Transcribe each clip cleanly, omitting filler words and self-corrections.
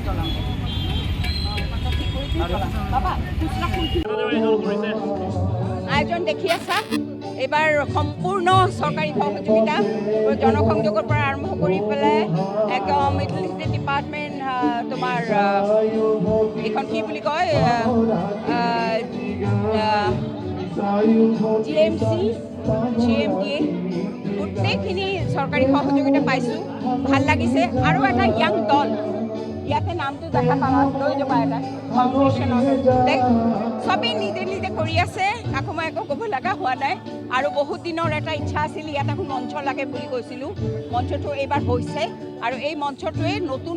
জ্বলাম ঠিক কৰি জ্বলাম বাবা আয়োজন দেখি আছা এইবাৰ সম্পূৰ্ণ চৰকাৰী সহযোগিতা জনসংযোগৰ পৰা আৰম্ভ কৰি পেলাই একদম মিডল ইষ্ট ডিপাৰ্টমেণ্ট তোমাৰ এইখন কি বুলি কয় GMD গোটেইখিনি চৰকাৰী সহযোগিতা পাইছোঁ ভাল লাগিছে আৰু এটা ইয়াং দল ইয়াতে নামটো দেখা পাবা লৈ যাবা এটা কম্পিটিশ্যনত চবেই নিজে নিজে কৰি আছে কাকো মই একো ক'ব লগা হোৱা নাই আৰু বহুত দিনৰ এটা ইচ্ছা আছিল ইয়াত এখন মঞ্চ লাগে বুলি কৈছিলোঁ মঞ্চটো এইবাৰ হৈছে আৰু এই মঞ্চটোৱে নতুন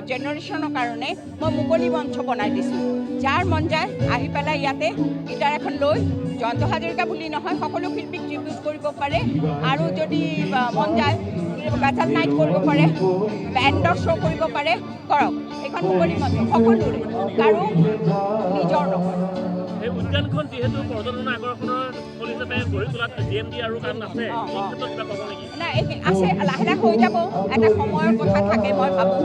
জেনেৰেশ্যনৰ কাৰণে মই মুকলি মঞ্চ বনাই দিছোঁ যাৰ মন যায় আহি পেলাই ইয়াতে গীটাৰ এখন লৈ জয়ন্ত হাজৰিকা বুলি নহয় সকলো শিল্পীক ট্ৰিবিউট কৰিব পাৰে আৰু যদি মন যায় গাজাল নাইট কৰিব পাৰে বেণ্ডৰ শ্ব' কৰিব পাৰে কৰক এইখন মুকলি মঞ্চ সকলোৰে কাৰো নিজৰ নহয় এই উদ্যানখন যিহেতু পৰ্যটন আকৰ্ষণৰ স্থলী হিচাপে গঢ়ি তোলাত GMD আৰু কাম আছে নাই আছে লাহে লাহে হৈ যাব এটা সময়ৰ কথা থাকে মই ভাবোঁ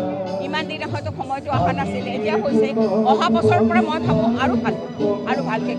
ইমান দিনে হয়তো সময়টো অহা নাছিলে এতিয়া হৈছে অহা বছৰৰ পৰা মই ভাবোঁ আৰু ভাল আৰু ভালকৈ